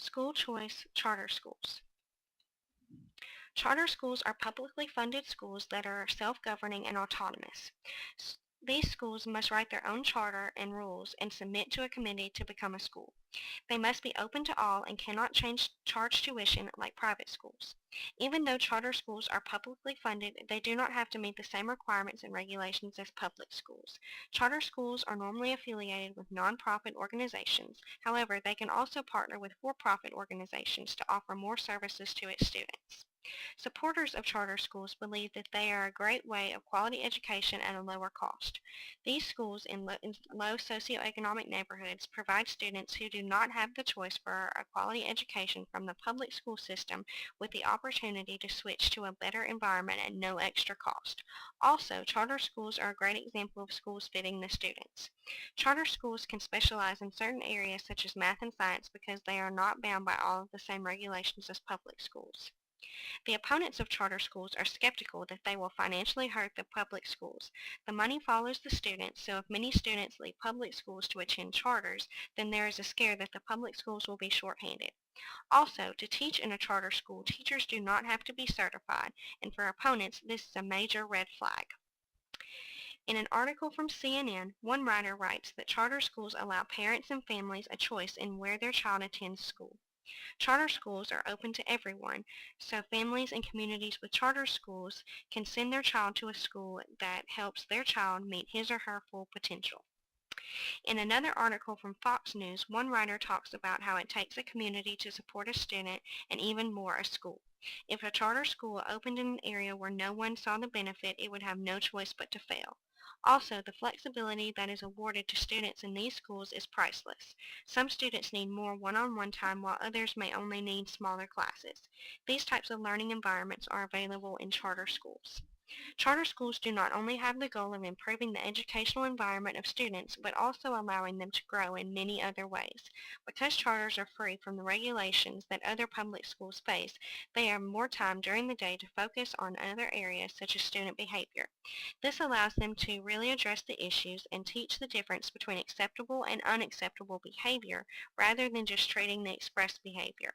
School choice charter schools. Charter schools are publicly funded schools that are self-governing and autonomous. These schools must write their own charter and rules and submit to a committee to become a school. They must be open to all and cannot charge tuition like private schools. Even though charter schools are publicly funded, they do not have to meet the same requirements and regulations as public schools. Charter schools are normally affiliated with nonprofit organizations. However, they can also partner with for-profit organizations to offer more services to its students. Supporters of charter schools believe that they are a great way of quality education at a lower cost. These schools in low socioeconomic neighborhoods provide students who do not have the choice for a quality education from the public school system with the opportunity to switch to a better environment at no extra cost. Also, charter schools are a great example of schools fitting the students. Charter schools can specialize in certain areas such as math and science because they are not bound by all of the same regulations as public schools. The opponents of charter schools are skeptical that they will financially hurt the public schools. The money follows the students, so if many students leave public schools to attend charters, then there is a scare that the public schools will be shorthanded. Also, to teach in a charter school, teachers do not have to be certified, and for opponents, this is a major red flag. In an article from CNN, one writer writes that charter schools allow parents and families a choice in where their child attends school. Charter schools are open to everyone, so families and communities with charter schools can send their child to a school that helps their child meet his or her full potential. In another article from Fox News, one writer talks about how it takes a community to support a student and even more a school. If a charter school opened in an area where no one saw the benefit, it would have no choice but to fail. Also, the flexibility that is awarded to students in these schools is priceless. Some students need more one-on-one time while others may only need smaller classes. These types of learning environments are available in charter schools. Charter schools do not only have the goal of improving the educational environment of students, but also allowing them to grow in many other ways. Because charters are free from the regulations that other public schools face, they have more time during the day to focus on other areas such as student behavior. This allows them to really address the issues and teach the difference between acceptable and unacceptable behavior rather than just treating the expressed behavior.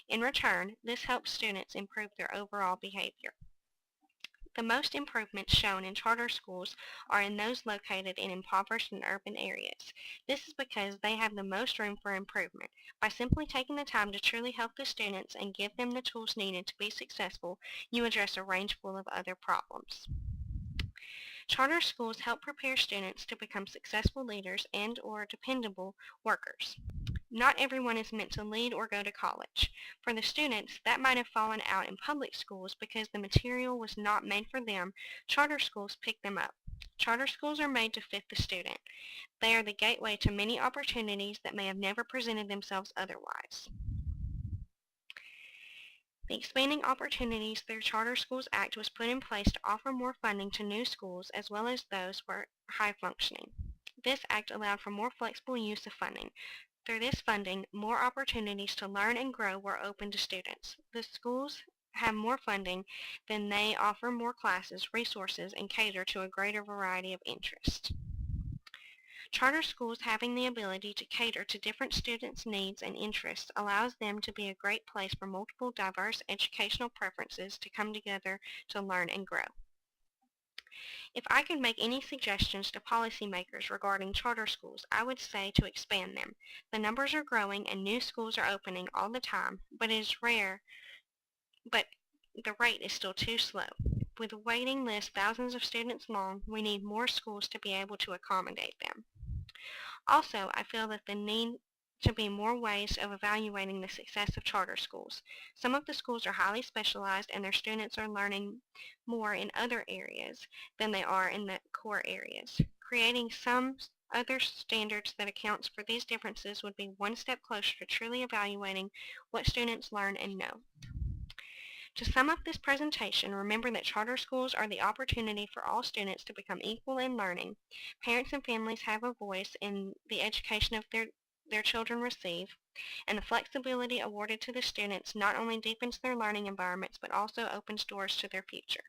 In return, this helps students improve their overall behavior. The most improvements shown in charter schools are in those located in impoverished and urban areas. This is because they have the most room for improvement. By simply taking the time to truly help the students and give them the tools needed to be successful, you address a range full of other problems. Charter schools help prepare students to become successful leaders and/or dependable workers. Not everyone is meant to lead or go to college. For the students that might have fallen out in public schools because the material was not made for them, charter schools pick them up. Charter schools are made to fit the student. They are the gateway to many opportunities that may have never presented themselves otherwise. The Expanding Opportunities Through Charter Schools Act was put in place to offer more funding to new schools as well as those were high functioning. This act allowed for more flexible use of funding. Through this funding, more opportunities to learn and grow were open to students. The schools have more funding, then they offer more classes, resources, and cater to a greater variety of interests. Charter schools having the ability to cater to different students' needs and interests allows them to be a great place for multiple diverse educational preferences to come together to learn and grow. If I could make any suggestions to policymakers regarding charter schools, I would say to expand them. The numbers are growing and new schools are opening all the time, but it is rare, but the rate is still too slow. With a waiting list thousands of students long, we need more schools to be able to accommodate them. Also, I feel that the need to be more ways of evaluating the success of charter schools. Some of the schools are highly specialized and their students are learning more in other areas than they are in the core areas. Creating some other standards that accounts for these differences would be one step closer to truly evaluating what students learn and know. To sum up this presentation, remember that charter schools are the opportunity for all students to become equal in learning. Parents and families have a voice in the education of their children receive, and the flexibility awarded to the students not only deepens their learning environments but also opens doors to their future.